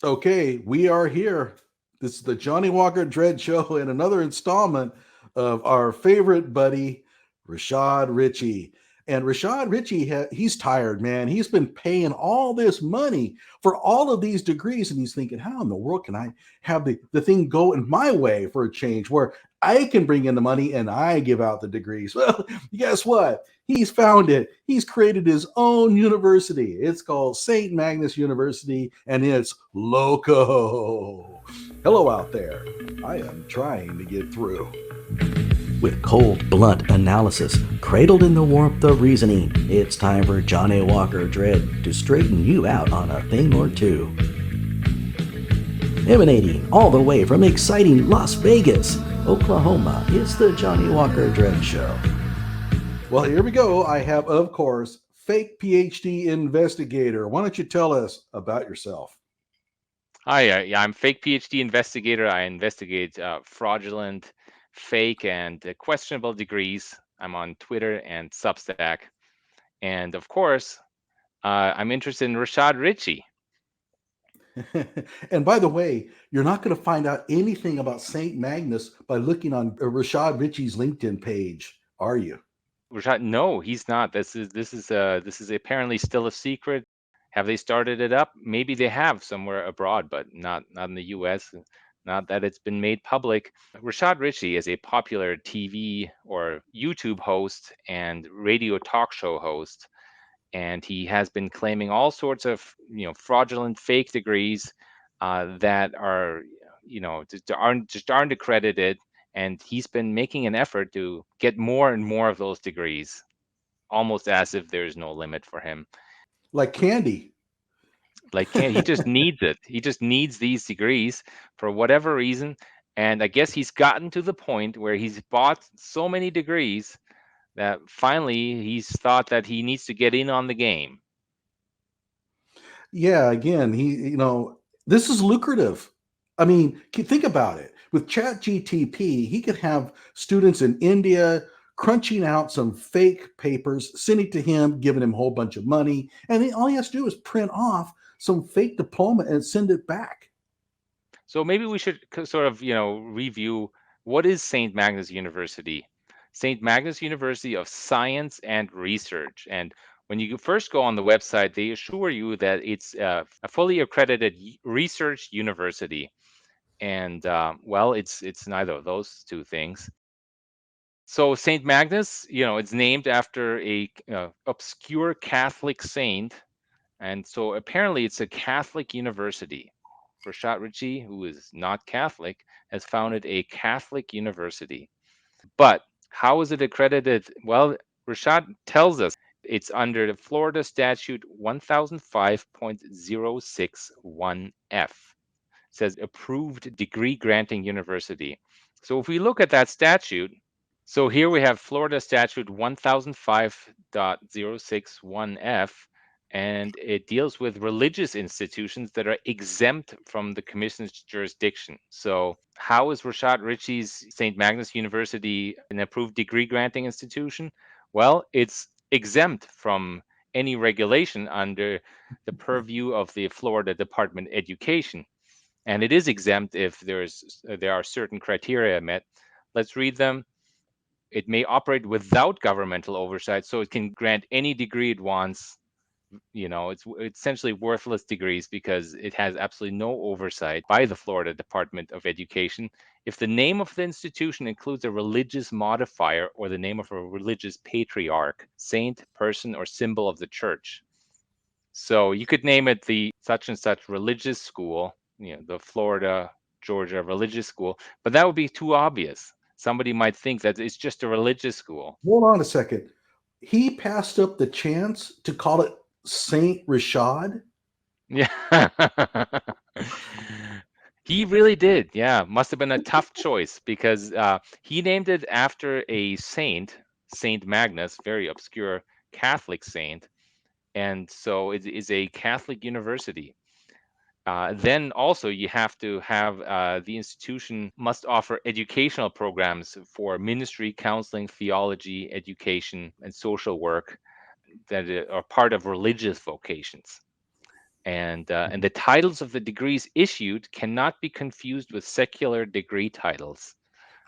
Okay, we are here. This is the Johnny Walker Dread Show and another installment of our favorite buddy, Rashad Richey. And Rashad Richey, he's tired, man. He's been paying all this money for all of these degrees, and he's thinking, how in the world can I have the thing go in my way for a change where I can bring in the money and I give out the degrees? Well, guess what? He's found it. He's created his own university. It's called St. Magnus University, and it's LOCO. Hello out there. I am trying to get through. With cold, blunt analysis, cradled in the warmth of reasoning, it's time for Johnny Walker Dread to straighten you out on a thing or two. Emanating all the way from exciting Las Vegas, Oklahoma, it's the Johnny Walker Dread Show. Well, here we go. I have, of course, fake PhD investigator. Why don't you tell us about yourself? Hi, I'm fake PhD investigator. I investigate fraudulent, fake, and questionable degrees. I'm on Twitter and Substack. And of course, I'm interested in Rashad Richey. And by the way, you're not going to find out anything about St. Magnus by looking on Rashad Richey's LinkedIn page, are you? Rashad, no, he's not. This is apparently still a secret. Have they started it up? Maybe they have somewhere abroad, but not in the U.S. Not that it's been made public. Rashad Richey is a popular TV or YouTube host and radio talk show host, and he has been claiming all sorts of fraudulent fake degrees that are just aren't accredited, and he's been making an effort to get more and more of those degrees, almost as if there's no limit for him. Like candy. He just needs it. He just needs these degrees for whatever reason. And I guess he's gotten to the point where he's bought so many degrees that finally he's thought that he needs to get in on the game. Yeah, again, this is lucrative. I mean, think about it. With Chat GTP, he could have students in India crunching out some fake papers, sending to him, giving him a whole bunch of money, and then all he has to do is print off some fake diploma and send it back. So maybe we should sort of, review what is St. Magnus University. St. Magnus University of Science and Research. And when you first go on the website, they assure you that it's a fully accredited research university. And well, it's neither of those two things. So St. Magnus, it's named after a obscure Catholic saint, and so apparently it's a Catholic university. Rashad Richey, who is not Catholic, has founded a Catholic university. But how is it accredited? Well, Rashad tells us it's under the Florida Statute 1005.061F. It says approved degree granting university. So if we look at that statute, so here we have Florida Statute 1005.061F, and it deals with religious institutions that are exempt from the commission's jurisdiction. So how is Rashad Richey's St. Magnus University an approved degree granting institution? Well, it's exempt from any regulation under the purview of the Florida Department of Education. And it is exempt if there are certain criteria met. Let's read them. It may operate without governmental oversight, so it can grant any degree it wants. It's essentially worthless degrees because it has absolutely no oversight by the Florida Department of Education. If the name of the institution includes a religious modifier or the name of a religious patriarch, saint, person, or symbol of the church. So you could name it the such and such religious school, the Florida, Georgia religious school, but that would be too obvious. Somebody might think that it's just a religious school. Hold on a second. He passed up the chance to call it Saint Rashad. Yeah. He really did. Yeah. Must have been a tough choice because he named it after a saint, Saint Magnus, very obscure Catholic saint. And so it is a Catholic university. Then also you have to have the institution must offer educational programs for ministry, counseling, theology, education, and social work that are part of religious vocations. And the titles of the degrees issued cannot be confused with secular degree titles.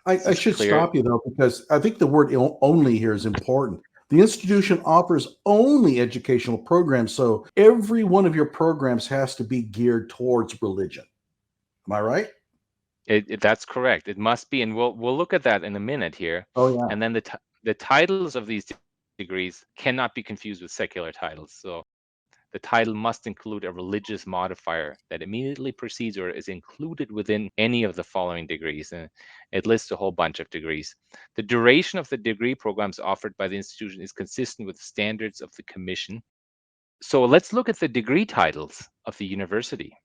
This I is should clear. stop you though, because I think the word only here is important. The institution offers only educational programs, so every one of your programs has to be geared towards religion. Am I right? That's correct. It must be, and we'll look at that in a minute here. Oh, yeah. And then the titles of these degrees cannot be confused with secular titles. So the title must include a religious modifier that immediately precedes or is included within any of the following degrees. And it lists a whole bunch of degrees. The duration of the degree programs offered by the institution is consistent with the standards of the commission. So let's look at the degree titles of the university.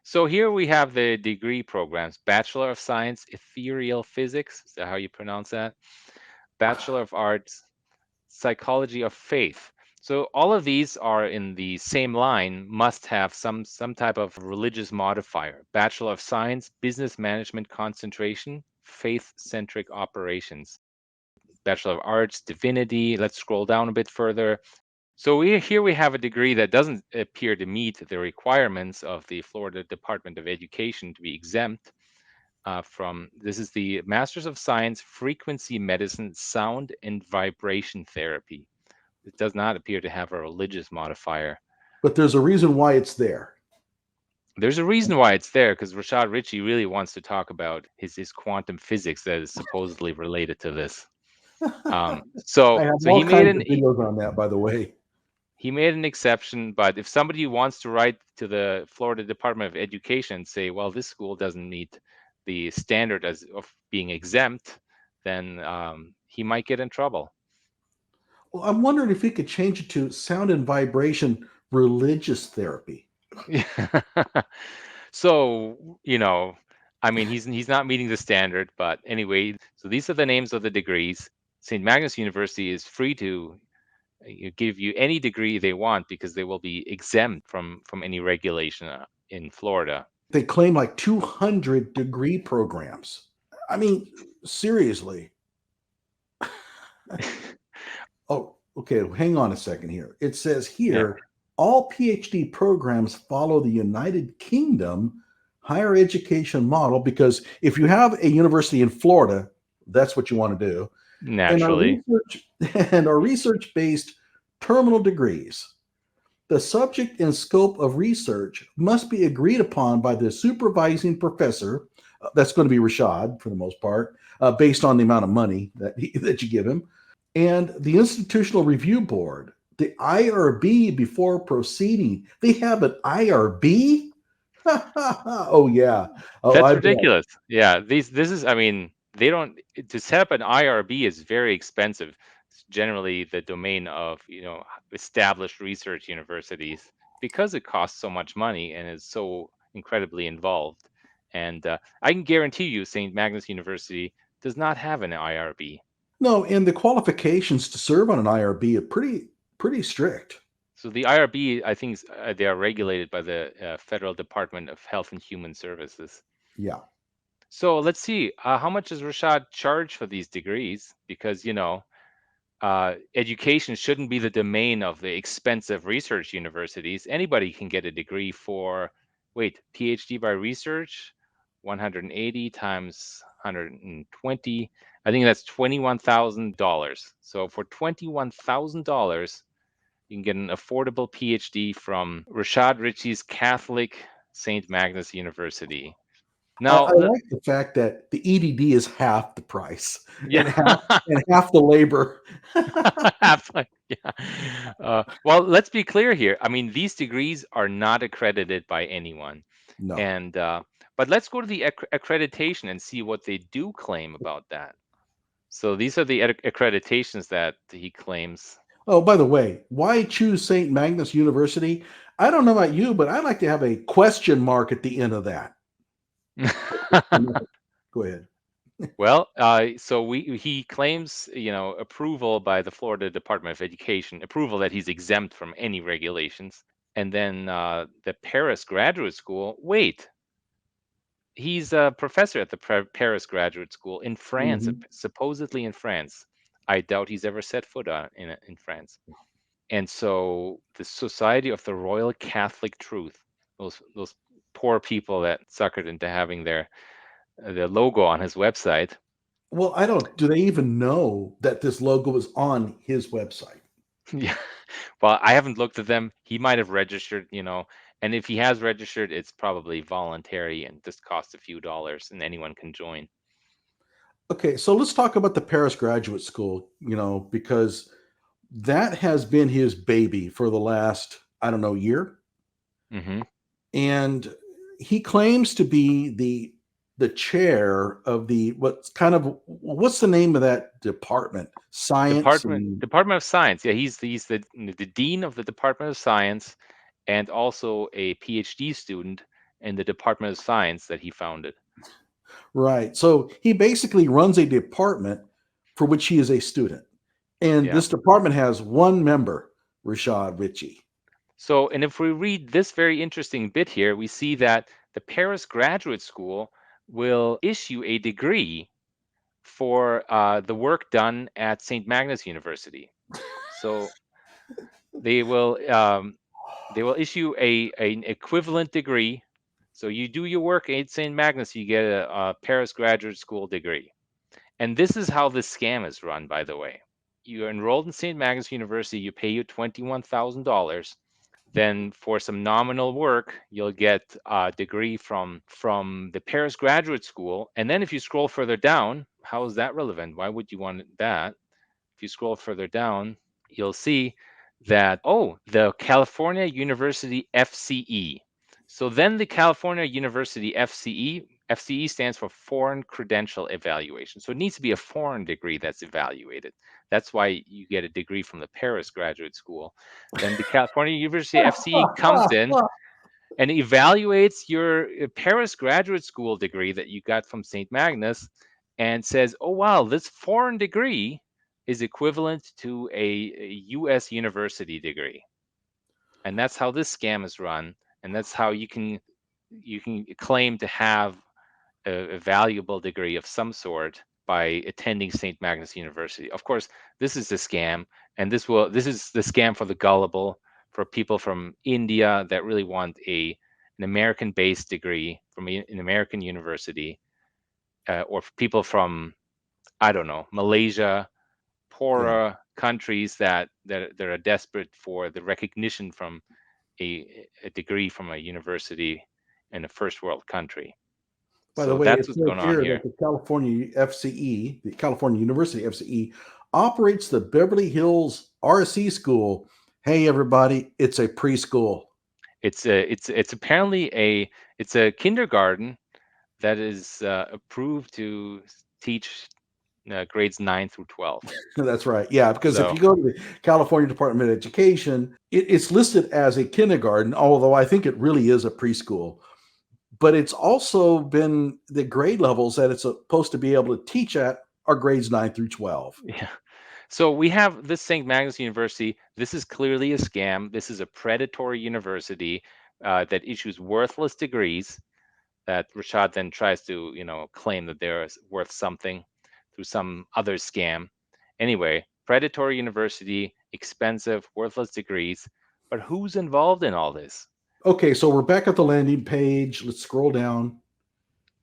So here we have the degree programs: Bachelor of Science, Ethereal Physics. Is that how you pronounce that? Bachelor of Arts, Psychology of Faith. So all of these are in the same line, must have some type of religious modifier. Bachelor of Science, Business Management Concentration, Faith-centric operations. Bachelor of Arts, Divinity. Let's scroll down a bit further. So here we have a degree that doesn't appear to meet the requirements of the Florida Department of Education to be exempt from. This is the Masters of Science, Frequency Medicine, Sound and Vibration Therapy. It does not appear to have a religious modifier. But there's a reason why it's there. There's a reason why it's there, because Rashad Richey really wants to talk about his quantum physics that is supposedly related to this. I So have so all kinds of videos on that, by the way. he made an exception, but if somebody wants to write to the Florida Department of Education and say, well, this school doesn't meet the standard of being exempt, then he might get in trouble. Well, I'm wondering if we could change it to sound and vibration religious therapy. So, I mean, he's not meeting the standard, but anyway, so these are the names of the degrees. St. Magnus University is free to give you any degree they want because they will be exempt from any regulation in Florida. They claim like 200 degree programs. I mean, seriously. Oh, okay. Hang on a second here. It says Yeah. here all PhD programs follow the United Kingdom higher education model, because if you have a university in Florida, that's what you want to do. And our Naturally. research and our research-based terminal degrees. The subject and scope of research must be agreed upon by the supervising professor. That's going to be Rashad for the most part, based on the amount of money that you give him, and the Institutional Review Board, the IRB, before proceeding. They have an IRB? Oh, yeah. Oh, That's I bet. ridiculous. Yeah, this is, I mean, they don't, to set up an IRB is very expensive. It's generally the domain of, established research universities because it costs so much money and is so incredibly involved. And I can guarantee you St. Magnus University does not have an IRB. No, and the qualifications to serve on an IRB are pretty strict. So the IRB, I think, they are regulated by the Federal Department of Health and Human Services. Yeah. So let's see, how much does Rashad charge for these degrees? Because, education shouldn't be the domain of the expensive research universities. Anybody can get a degree for, wait, PhD by research, 180 times 120. I think that's $21,000. So for $21,000, you can get an affordable PhD from Rashad Richey's Catholic St. Magnus University. I Now, like the fact that the EDD is half the price yeah, and half the labor. yeah. Well, let's be clear here. I mean, these degrees are not accredited by anyone, No. and but let's go to the accreditation and see what they do claim about that. So these are the accreditations that he claims. Oh, by the way, why choose St. Magnus University? I don't know about you, but I like to have a question mark at the end of that. Go ahead. Well, so he claims, approval by the Florida Department of Education, approval that he's exempt from any regulations. And then the Paris Graduate School, wait, he's a professor at the Paris Graduate School in France, Mhm. supposedly in France. I doubt he's ever set foot in France. And so the Society of the Royal Catholic Truth, those poor people that suckered into having their logo on his website. Well, I don't. Do they even know that this logo is on his website? Yeah. Well, I haven't looked at them. He might have registered, and if he has registered, it's probably voluntary and just costs a few dollars, and anyone can join. Okay, so let's talk about the Paris Graduate School, because that has been his baby for the last, I don't know, year. Hmm. And he claims to be the chair of what's the name of that department? Science and Department of Science. Yeah, he's the dean of the Department of Science, and also a PhD student in the Department of Science that he founded. right. So he basically runs a department for which he is a student. And Yeah. this department has one member, Rashad Richey. So, and if we read this very interesting bit here, we see that the Paris Graduate School will issue a degree for the work done at St. Magnus University. So they will um, they will issue an equivalent degree. So you do your work at St. Magnus, you get a Paris Graduate School degree. And this is how this scam is run, by the way. You're enrolled in St. Magnus University, you pay you $21,000. Then for some nominal work, you'll get a degree from the Paris Graduate School. And then if you scroll further down, how is that relevant? Why would you want that? If you scroll further down, you'll see that, oh, the California University FCE. So then the California University FCE stands for Foreign Credential Evaluation. So it needs to be a foreign degree that's evaluated. That's why you get a degree from the Paris Graduate School. Then the California University FCE comes in and evaluates your Paris Graduate School degree that you got from St. Magnus and says, oh, wow, this foreign degree is equivalent to a US university degree. And that's how this scam is run. And that's how you can claim to have a valuable degree of some sort by attending St. Magnus University. Of course, this is a scam, and this is the scam for the gullible, for people from India that really want an American-based degree from an American university, or for people from, I don't know, Malaysia, Yeah. poorer countries that are desperate for the recognition from a degree from a university in a first world country. By the So way, that's it what's says going on here that here. the California FCE, the California University FCE, operates the Beverly Hills RSC school. Hey, everybody, it's a preschool. It's apparently it's a kindergarten that is approved to teach grades 9 through 12. That's right. Yeah, because if So you go to the California Department of Education, it's listed as a kindergarten, although I think it really is a preschool. But it's also been the grade levels that it's supposed to be able to teach at are grades 9 through 12. yeah. So we have this St. Magnus University. This is clearly a scam. This is a predatory university that issues worthless degrees that Rashad then tries to, claim that they're worth something through some other scam. Anyway, predatory university, expensive, worthless degrees. But who's involved in all this? Okay, so we're back at the landing page. Let's scroll down.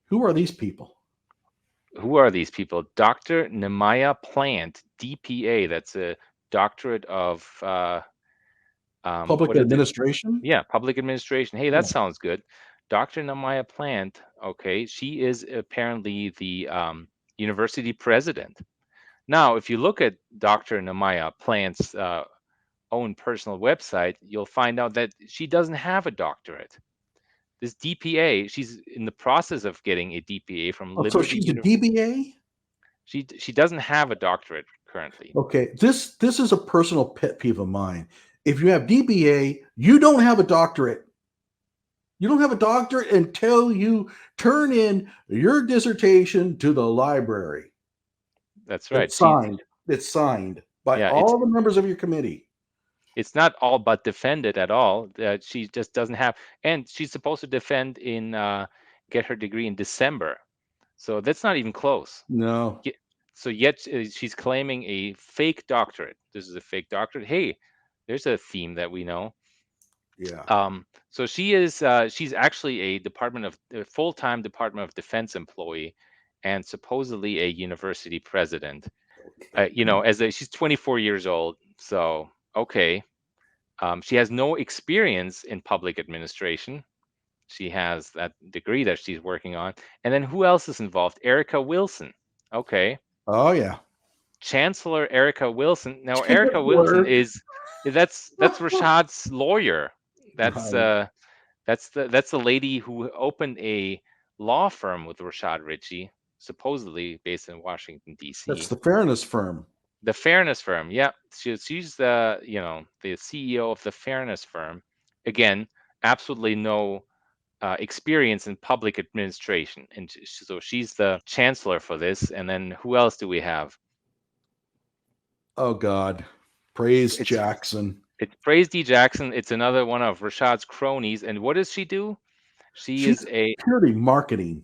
Who are these people? Who are these people? Dr. Nemaya Plant, DPA. That's a doctorate of Public what is it? administration? Yeah, public administration. Hey, that Yeah. sounds good. Dr. Nemaya Plant. Okay, she is apparently the university president. Now, if you look at Dr. Nemaya Plant's own personal website, you'll find out that she doesn't have a doctorate. This DPA, she's in the process of getting a DPA from Oh, so Liberty she's a University. DBA? She doesn't have a doctorate currently. Okay, this is a personal pet peeve of mine. If you have DBA, you don't have a doctorate. You don't have a doctorate until you turn in your dissertation to the library. That's right. It's signed. It's signed by Yeah, all the members of your committee. it's not all but defended at all. She just doesn't have, and she's supposed to defend in get her degree in December. So that's not even close. No. So yet she's claiming a fake doctorate. This is a fake doctorate. Hey, There's a theme that we know. Yeah. So she's actually a full-time Department of Defense employee, and supposedly a university president. She's 24 years old, so okay. She has no experience in public administration. She has that degree that she's working on. And then who else is involved? Erica Wilson. Okay. Oh yeah. Chancellor Erica Wilson. Now Erica Wilson Chancellor. is that's Rashad's lawyer. That's Right. uh that's the lady who opened a law firm with Rashad Richey, supposedly based in Washington That's D.C. the fairness firm. The Fairness Firm. Yeah, she's the CEO of the Fairness Firm. Again, absolutely no experience in public administration, and so she's the chancellor for this. And then who else do we have? Oh God. Praise It's Jackson. it's Praise D. Jackson. It's another one of Rashad's cronies. And what does she do? She She's is a purely marketing.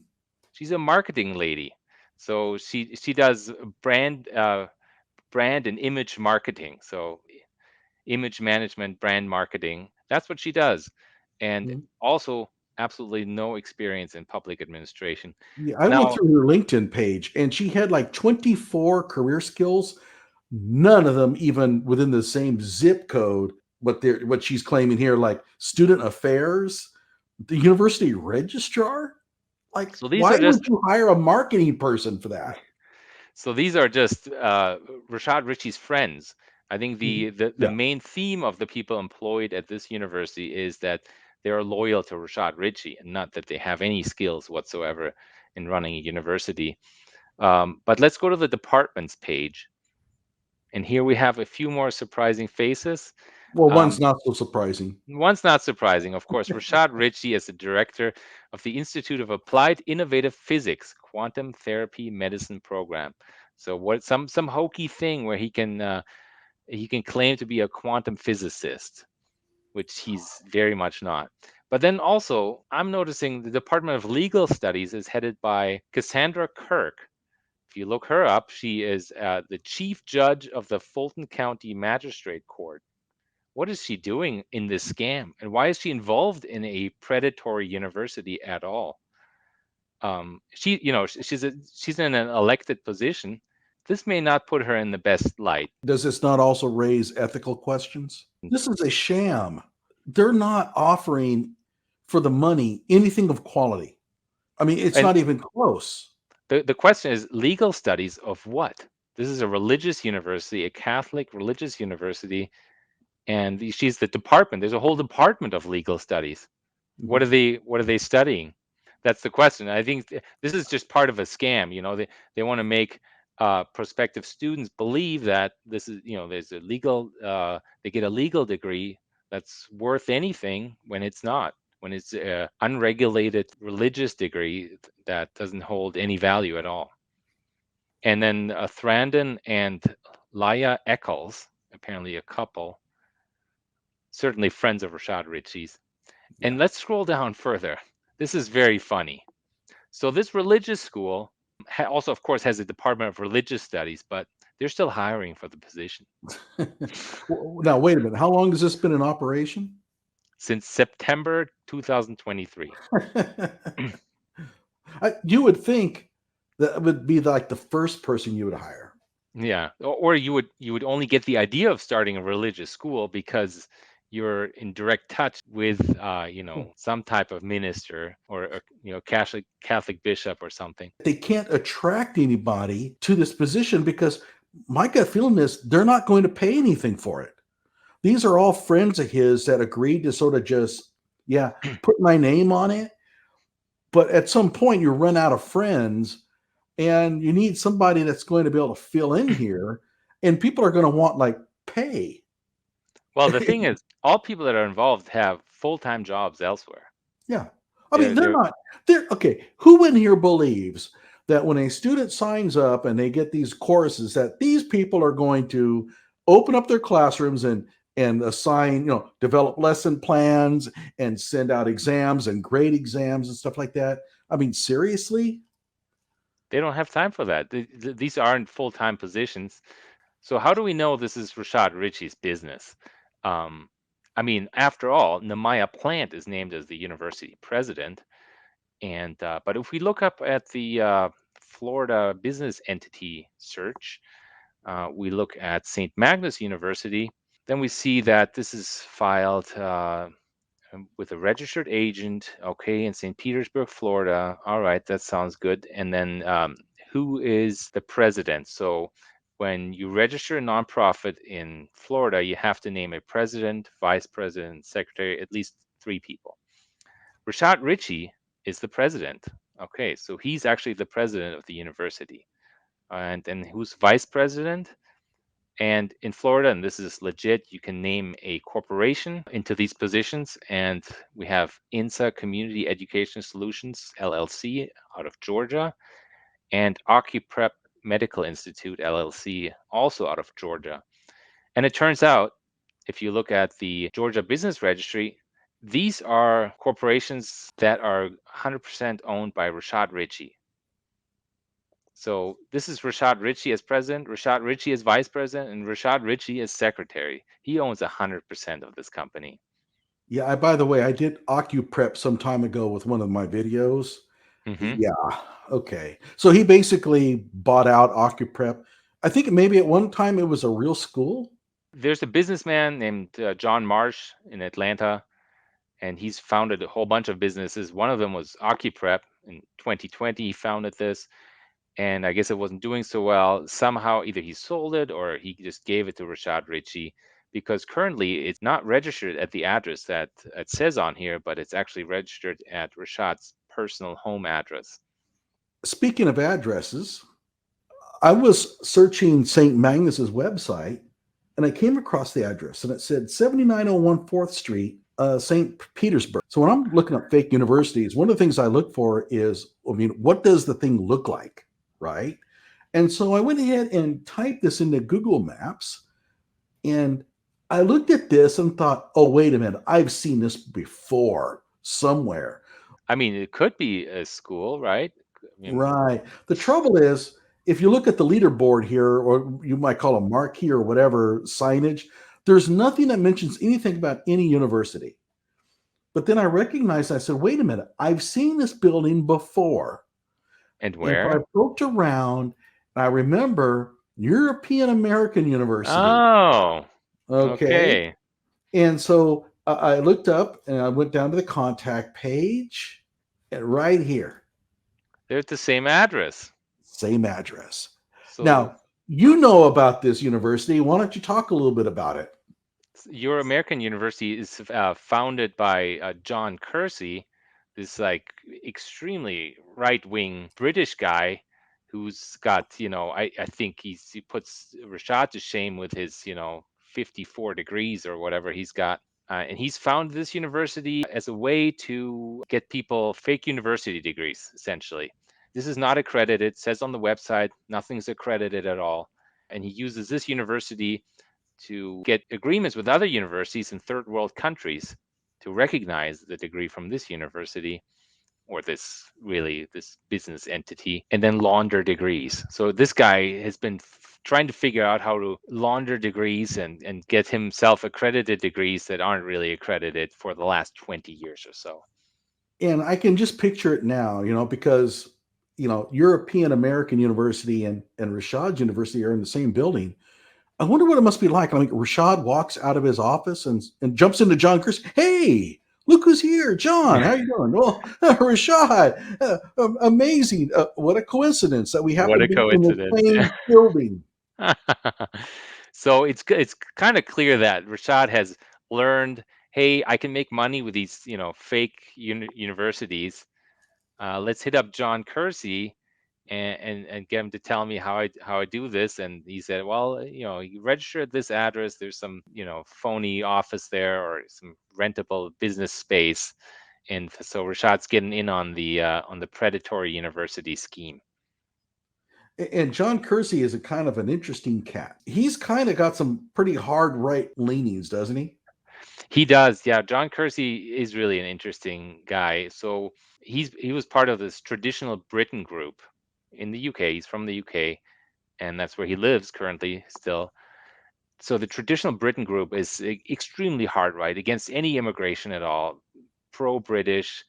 she's a marketing lady. So she does brand and image marketing. So image management, brand marketing. That's what she does. And Mhm. also absolutely no experience in public administration. Yeah, I went Now, through her LinkedIn page and she had like 24 career skills, none of them even within the same zip code. What she's claiming here, like student affairs, the university registrar. Like, so these why are would just you hire a marketing person for that? so these are just Rashad Richey's friends. I think Mhm. the Yeah. main theme of the people employed at this university is that they are loyal to Rashad Richey, and not that they have any skills whatsoever in running a university. But let's go to the departments page, and here we have a few more surprising faces. Well, one's Um, not so surprising. One's not surprising, of course. Rashad Richey is the director of the Institute of Applied Innovative Physics Quantum Therapy Medicine Program. So what some hokey thing where he can claim to be a quantum physicist, which he's very much not. But then also, I'm noticing the Department of Legal Studies is headed by Cassandra Kirk. If you look her up, she is the chief judge of the Fulton County Magistrate Court. What is she doing in this scam, and why is she involved in a predatory university at all? She's in an elected position. This may not put her in the best light. Does this not also raise ethical questions? This is a sham. They're not offering for the money anything of quality. I mean, it's And not even close. the question is, legal studies of what? This is a religious university, a Catholic religious university, and she's the department. There's a whole department of legal studies. What are Mhm. they studying? That's the question. I think this is just part of a scam. They want to make prospective students believe that this is, there's a legal they get a legal degree that's worth anything when it's not. When it's a unregulated religious degree that doesn't hold any value at all. And then Thrandon and Laya Eccles, apparently a couple, certainly friends of Rashad Richey's. Yeah. And let's scroll down further. This is very funny. So this religious school also, of course, has a Department of Religious Studies, but they're still hiring for the position Now, wait a minute. How long has this been in operation? since September 2023. You would think that would be like the first person you would hire. Yeah, or you would only get the idea of starting a religious school because you're in direct touch with some type of minister or Catholic bishop or something. They can't attract anybody to this position because my gut feeling is they're not going to pay anything for it. These are all friends of his that agreed to sort of just, yeah, put my name on it. But at some point, you run out of friends and you need somebody that's going to be able to fill in here. And people are going to want like pay. Well, the thing is, all people that are involved have full-time jobs elsewhere. Yeah. I mean, They're they're they're not, they're okay. Who in here believes that when a student signs up and they get these courses, that these people are going to open up their classrooms and assign, develop lesson plans and send out exams and grade exams and stuff like that? I mean, seriously? they don't have time for that. These aren't full-time positions. So how do we know this is Rashad Richey's business? Um, I mean, after all, Nehemiah Plant is named as the university president. And but if we look up at the Florida business entity search, we look at St. Magnus University, then we see that this is filed with a registered agent, okay, in St. Petersburg, Florida. All right, that sounds good. And then who is the president? So when you register a nonprofit in Florida, you have to name a president, vice president, secretary, at least 3 people. Rashad Richey is the president. Okay, so he's actually the president of the university. And who's vice president? And in Florida, and this is legit, you can name a corporation into these positions. And we have INSA Community Education Solutions, LLC, out of Georgia, and OcuPrep Medical Institute, LLC, also out of Georgia. And it turns out, if you look at the Georgia Business Registry, these are corporations that are 100% owned by Rashad Richey. So this is Rashad Richey as president, Rashad Richey as vice president, and Rashad Richey as secretary. He owns 100% of this company. Yeah, by the way, I did OcuPrep some time ago with one of my videos. Hmm. Yeah, okay. So he basically bought out OcuPrep. I think maybe at one time it was a real school. There's a businessman named John Marsh in Atlanta, and he's founded a whole bunch of businesses. One of them was OcuPrep. In 2020, he founded this, and I guess it wasn't doing so well. Somehow, either he sold it or he just gave it to Rashad Richey, because currently it's not registered at the address that it says on here, but it's actually registered at Rashad's personal home address. Speaking of addresses, I was searching St. Magnus's website and I came across the address and it said 7901 4th Street, St. Petersburg. So when I'm looking up fake universities, one of the things I look for is, I mean, what does the thing look like? Right. And so I went ahead and typed this into Google Maps and I looked at this and thought, oh, wait a minute, I've seen this before somewhere. I mean, it could be a school, right? I mean, Right. The trouble is, if you look at the leaderboard here, or you might call a marquee or whatever signage, there's nothing that mentions anything about any university. But then I recognized, I said, wait a minute, I've seen this building before. and And so I where? poked around, and I remember European American University. Oh, Okay. okay. And so I looked up and I went down to the contact page, and right here, They're at the same address. same address. So Now, you know about this university. Why don't you talk a little bit about it? your American University is founded by John Kersey, this like extremely right-wing British guy who's got, I think he puts Rashad to shame with his, 54 degrees or whatever he's got. And he's founded this university as a way to get people fake university degrees, essentially. This is not accredited. It says on the website, nothing's accredited at all. And he uses this university to get agreements with other universities in third world countries to recognize the degree from this university or this business entity and then launder degrees. So this guy has been trying to figure out how to launder degrees and get himself accredited degrees that aren't really accredited for the last 20 years or so. And I can just picture it now, because European American University and Rashad University are in the same building. I wonder what it must be like. I mean, Rashad walks out of his office and jumps into John Chris. Hey, look who's here, John. How you doing? Well, Rashad, amazing. What a coincidence that we happen What to a be in the coincidence. same building. So it's kind of clear that Rashad has learned, hey, I can make money with these, fake universities. Let's hit up John Kersey and get him to tell me how I do this. And he said, well, you register at this address. There's some, phony office there or some rentable business space. And so Rashad's getting in on the predatory university scheme. And John Kersey is a kind of an interesting cat. He's kind of got some pretty hard right leanings, doesn't he? He does, yeah. John Kersey is really an interesting guy. So he was part of this traditional Britain group in the UK. He's from the UK, and that's where he lives currently still. So the traditional Britain group is extremely hard right against any immigration at all, pro-British.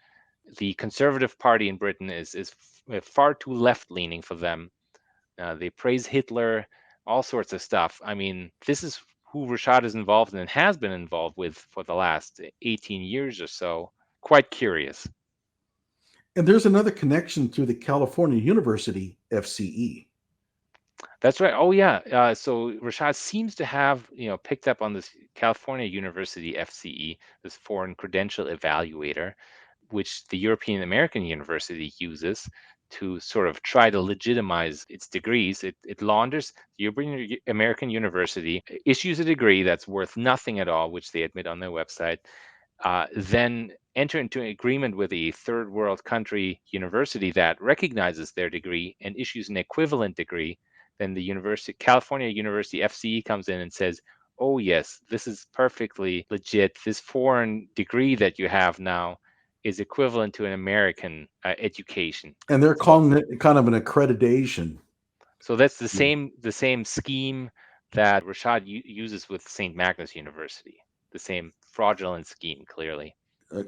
The Conservative Party in Britain is far too left-leaning for them. They praise Hitler, all sorts of stuff. I mean, this is who Rashad is involved in and has been involved with for the last 18 years or so. Quite curious. And there's another connection to the California University FCE. That's right. Oh yeah. So Rashad seems to have, picked up on this California University FCE, this Foreign Credential Evaluator, which the European American University uses to sort of try to legitimize its degrees. It launders the European American University, issues a degree that's worth nothing at all, which they admit on their website, then enter into an agreement with a third world country university that recognizes their degree and issues an equivalent degree. Then the California University FCE comes in and says, oh yes, this is perfectly legit. This foreign degree that you have now is equivalent to an American education. And they're So, calling it kind of an accreditation. so that's the same scheme that Rashad uses with St. Magnus University. The same fraudulent scheme, clearly.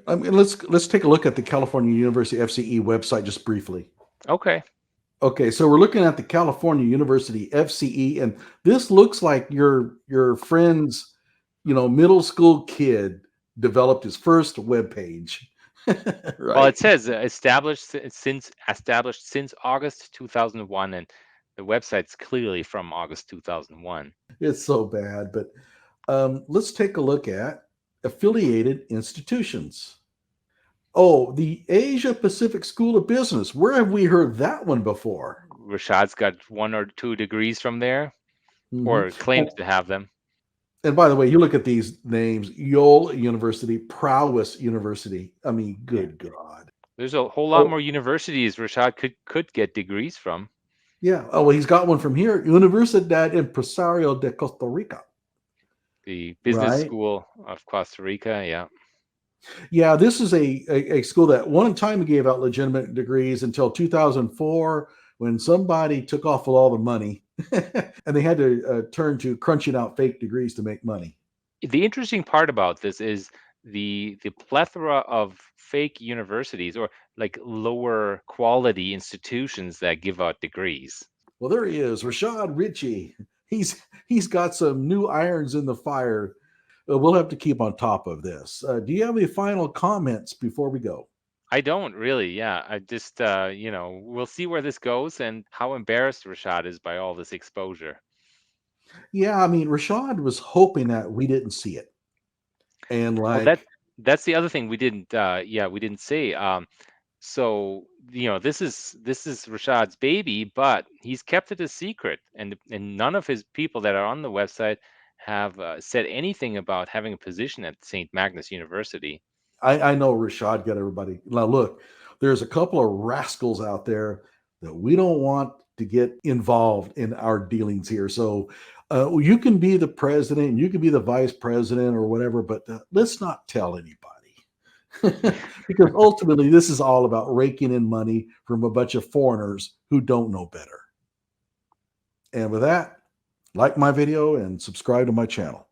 I mean, let's take a look at the California University FCE website just briefly. Okay. Okay, so we're looking at the California University FCE, and this looks like your friend's, middle school kid developed his first web page. Well, Right? it says established since August 2001, and the website's clearly from August 2001. It's so bad, but let's take a look at affiliated institutions. Oh, the Asia Pacific School of Business. Where have we heard that one before? Rashad's got 1 or 2 degrees from there, Mhm. or claims to have them. And by the way, you look at these names: Yale University, Prowess University. I mean, good God. There's a whole lot Oh, more universities Rashad could get degrees from. yeah. Oh, well, he's got one from here, Universidad Empresario de Costa Rica. The Business Right? School of Costa Rica, yeah. Yeah, this is a school that one time gave out legitimate degrees until 2004 when somebody took off with all the money and they had to turn to crunching out fake degrees to make money. The interesting part about this is the plethora of fake universities, or like lower quality institutions that give out degrees. Well, there he is, Rashad Richey. He's got some new irons in the fire. We'll have to keep on top of this. Do you have any final comments before we go? I don't really, yeah. I just, we'll see where this goes and how embarrassed Rashad is by all this exposure. Yeah, I mean, Rashad was hoping that we didn't see it. And Well, that's the other thing we didn't, we didn't say. So, this is Rashad's baby, but he's kept it a secret, and none of his people that are on the website have said anything about having a position at St. Magnus University. I know Rashad got everybody. Now, look, there's a couple of rascals out there that we don't want to get involved in our dealings here. So you can be the president, you can be the vice president or whatever, but let's not tell anybody. Because ultimately, this is all about raking in money from a bunch of foreigners who don't know better. And with that, like my video and subscribe to my channel.